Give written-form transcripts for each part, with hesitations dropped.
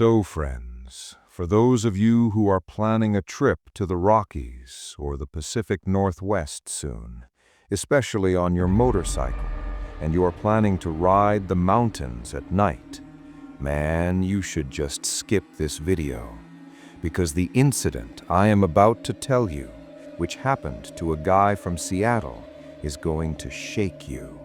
So, friends, for those of you who are planning a trip to the Rockies or the Pacific Northwest soon, especially on your motorcycle, and you are planning to ride the mountains at night, man, you should just skip this video, because the incident I am about to tell you, which happened to a guy from Seattle, is going to shake you.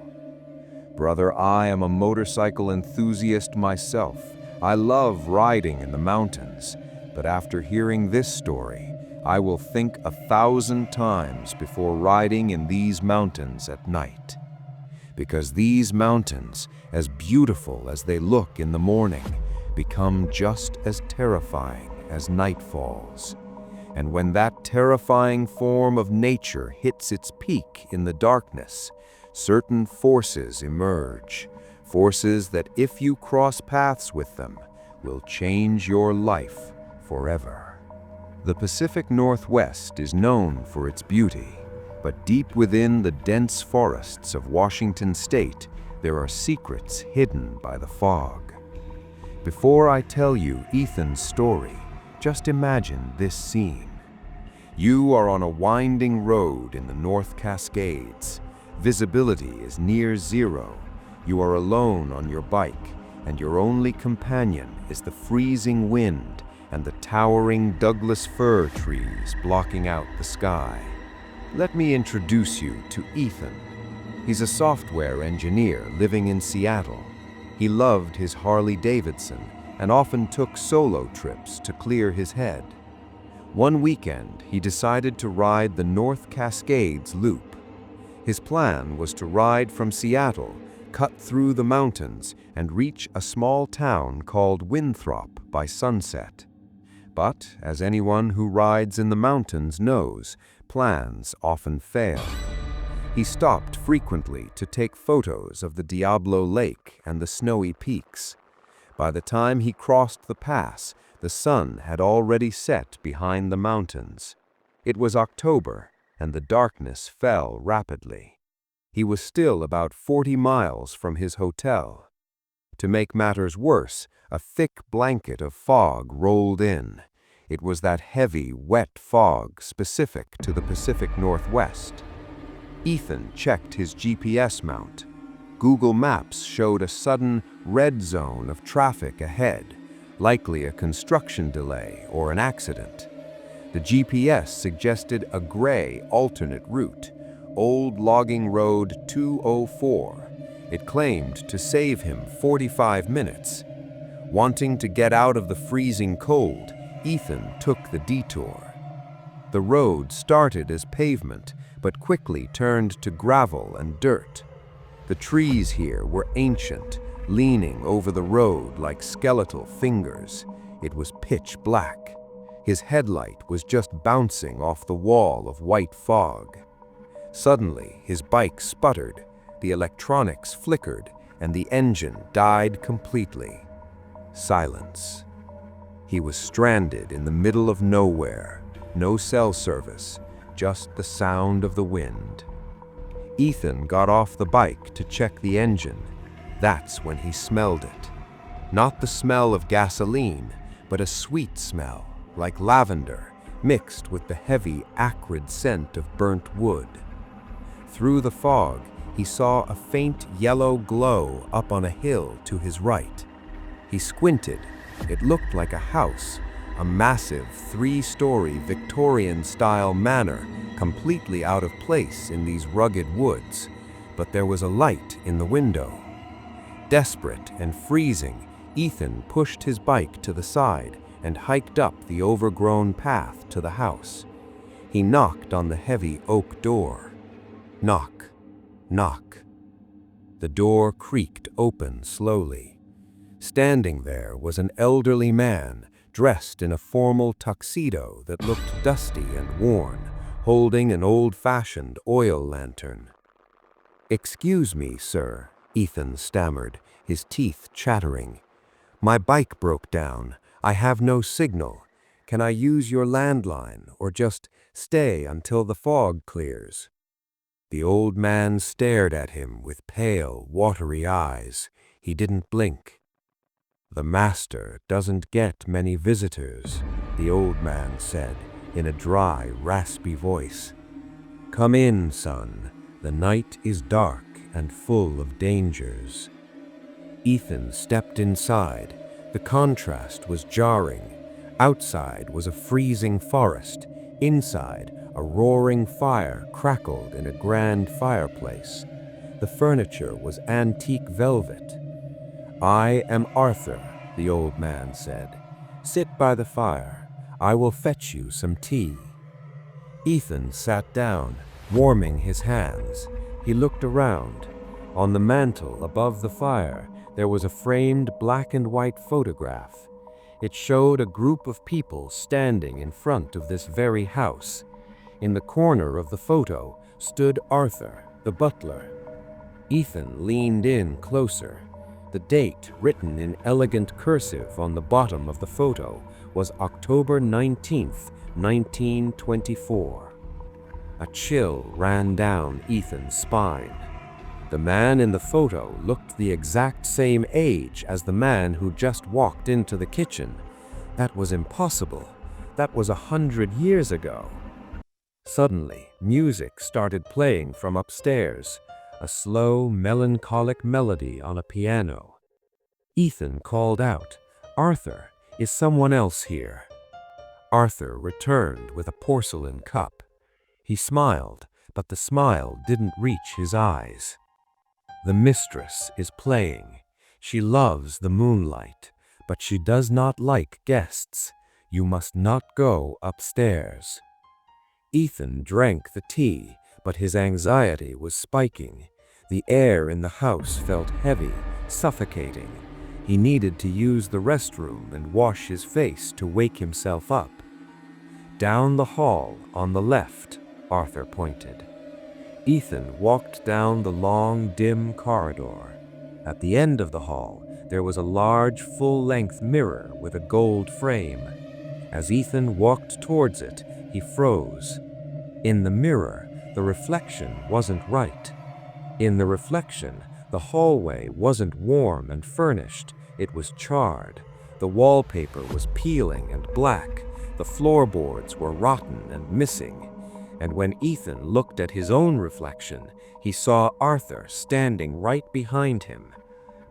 Brother, I am a motorcycle enthusiast myself. I love riding in the mountains, but after hearing this story, I will think 1,000 times before riding in these mountains at night. Because these mountains, as beautiful as they look in the morning, become just as terrifying as night falls. And when that terrifying form of nature hits its peak in the darkness, certain forces emerge, forces that if you cross paths with them, will change your life forever. The Pacific Northwest is known for its beauty, but deep within the dense forests of Washington State, there are secrets hidden by the fog. Before I tell you Ethan's story, just imagine this scene. You are on a winding road in the North Cascades. Visibility is near zero. You are alone on your bike, and your only companion is the freezing wind and the towering Douglas fir trees blocking out the sky. Let me introduce you to Ethan. He's a software engineer living in Seattle. He loved his Harley-Davidson and often took solo trips to clear his head. One weekend, he decided to ride the North Cascades loop. His plan was to ride from Seattle, cut through the mountains, and reach a small town called Winthrop by sunset. But, as anyone who rides in the mountains knows, plans often fail. He stopped frequently to take photos of the Diablo Lake and the snowy peaks. By the time he crossed the pass, the sun had already set behind the mountains. It was October, and the darkness fell rapidly. He was still about 40 miles from his hotel. To make matters worse, a thick blanket of fog rolled in. It was that heavy, wet fog specific to the Pacific Northwest. Ethan checked his GPS mount. Google Maps showed a sudden red zone of traffic ahead, likely a construction delay or an accident. The GPS suggested a gray alternate route, Old Logging Road 204. It claimed to save him 45 minutes. Wanting to get out of the freezing cold, Ethan took the detour. The road started as pavement, but quickly turned to gravel and dirt. The trees here were ancient, leaning over the road like skeletal fingers. It was pitch black. His headlight was just bouncing off the wall of white fog. Suddenly, his bike sputtered, the electronics flickered, and the engine died completely. Silence. He was stranded in the middle of nowhere. No cell service, just the sound of the wind. Ethan got off the bike to check the engine. That's when he smelled it. Not the smell of gasoline, but a sweet smell, like lavender, mixed with the heavy, acrid scent of burnt wood. Through the fog, he saw a faint yellow glow up on a hill to his right. He squinted. It looked like a house, a massive 3-story Victorian-style manor, completely out of place in these rugged woods, but there was a light in the window. Desperate and freezing, Ethan pushed his bike to the side and hiked up the overgrown path to the house. He knocked on the heavy oak door. Knock, knock. The door creaked open slowly. Standing there was an elderly man, dressed in a formal tuxedo that looked dusty and worn, holding an old-fashioned oil lantern. "Excuse me, sir," Ethan stammered, his teeth chattering. "My bike broke down. I have no signal. Can I use your landline or just stay until the fog clears?" The old man stared at him with pale, watery eyes. He didn't blink. "The master doesn't get many visitors," the old man said in a dry, raspy voice. "Come in, son. The night is dark and full of dangers." Ethan stepped inside. The contrast was jarring. Outside was a freezing forest. Inside, a roaring fire crackled in a grand fireplace. The furniture was antique velvet. "I am Arthur," the old man said. "Sit by the fire. I will fetch you some tea." Ethan sat down, warming his hands. He looked around. On the mantel above the fire, there was a framed black and white photograph. It showed a group of people standing in front of this very house. In the corner of the photo stood Arthur, the butler. Ethan leaned in closer. The date, written in elegant cursive on the bottom of the photo, was October 19th, 1924. A chill ran down Ethan's spine. The man in the photo looked the exact same age as the man who just walked into the kitchen. That was impossible. That was 100 years ago. Suddenly, music started playing from upstairs, a slow, melancholic melody on a piano. Ethan called out, "Arthur, is someone else here?" Arthur returned with a porcelain cup. He smiled, but the smile didn't reach his eyes. "The mistress is playing. She loves the moonlight, but she does not like guests. You must not go upstairs." Ethan drank the tea, but his anxiety was spiking. The air in the house felt heavy, suffocating. He needed to use the restroom and wash his face to wake himself up. "Down the hall, on the left," Arthur pointed. Ethan walked down the long, dim corridor. At the end of the hall, there was a large, full-length mirror with a gold frame. As Ethan walked towards it, he froze. In the mirror, the reflection wasn't right. In the reflection, the hallway wasn't warm and furnished. It was charred. The wallpaper was peeling and black. The floorboards were rotten and missing. And when Ethan looked at his own reflection, he saw Arthur standing right behind him.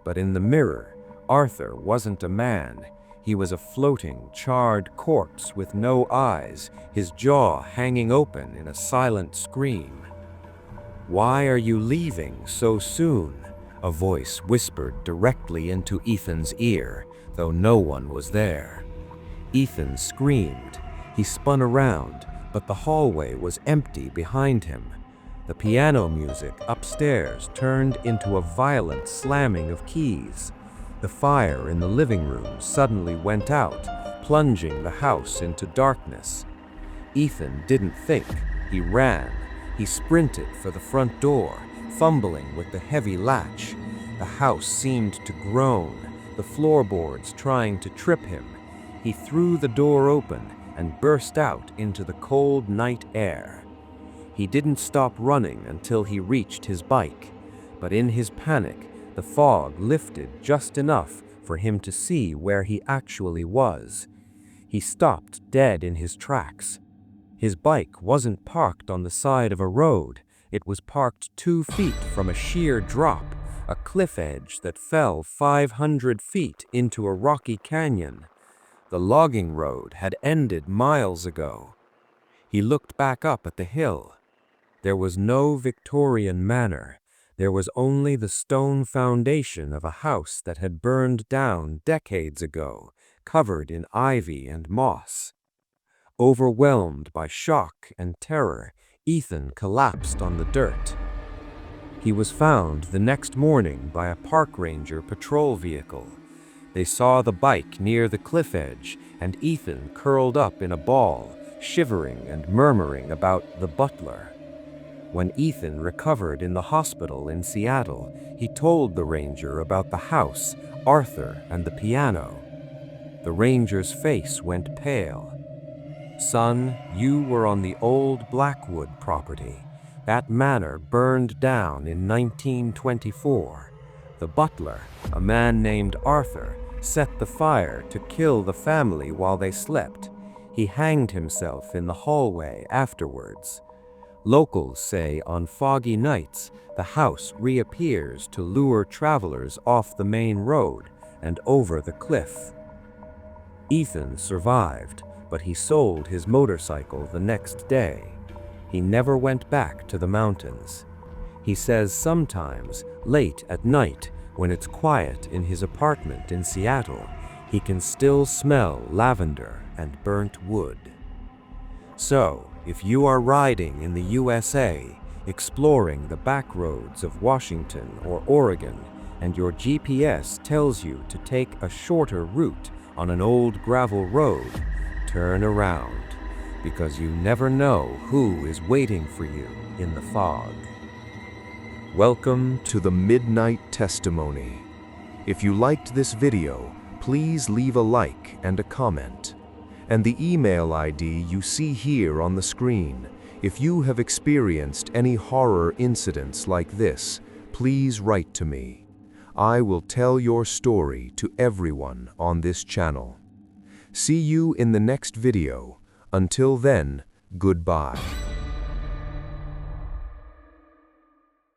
But in the mirror, Arthur wasn't a man. He was a floating, charred corpse with no eyes, his jaw hanging open in a silent scream. "Why are you leaving so soon?" a voice whispered directly into Ethan's ear, though no one was there. Ethan screamed. He spun around, but the hallway was empty behind him. The piano music upstairs turned into a violent slamming of keys. The fire in the living room suddenly went out, plunging the house into darkness. Ethan didn't think. He ran. He sprinted for the front door, fumbling with the heavy latch. The house seemed to groan, the floorboards trying to trip him. He threw the door open and burst out into the cold night air. He didn't stop running until he reached his bike, but in his panic, the fog lifted just enough for him to see where he actually was. He stopped dead in his tracks. His bike wasn't parked on the side of a road. It was parked 2 feet from a sheer drop, a cliff edge that fell 500 feet into a rocky canyon. The logging road had ended miles ago. He looked back up at the hill. There was no Victorian manor. There was only the stone foundation of a house that had burned down decades ago, covered in ivy and moss. Overwhelmed by shock and terror, Ethan collapsed on the dirt. He was found the next morning by a park ranger patrol vehicle. They saw the bike near the cliff edge, and Ethan curled up in a ball, shivering and murmuring about the butler. When Ethan recovered in the hospital in Seattle, he told the ranger about the house, Arthur, and the piano. The ranger's face went pale. "Son, you were on the old Blackwood property. That manor burned down in 1924. The butler, a man named Arthur, set the fire to kill the family while they slept. He hanged himself in the hallway afterwards. Locals say on foggy nights, the house reappears to lure travelers off the main road and over the cliff. Ethan survived, but he sold his motorcycle the next day. He never went back to the mountains. He says sometimes, late at night, when it's quiet in his apartment in Seattle, he can still smell lavender and burnt wood. So, if you are riding in the USA, exploring the back roads of Washington or Oregon, and your GPS tells you to take a shorter route on an old gravel road, turn around, because you never know who is waiting for you in the fog. Welcome to the Midnight Testimony. If you liked this video, please leave a like and a comment. And the email ID you see here on the screen. If you have experienced any horror incidents like this, please write to me. I will tell your story to everyone on this channel. See you in the next video. Until then, goodbye.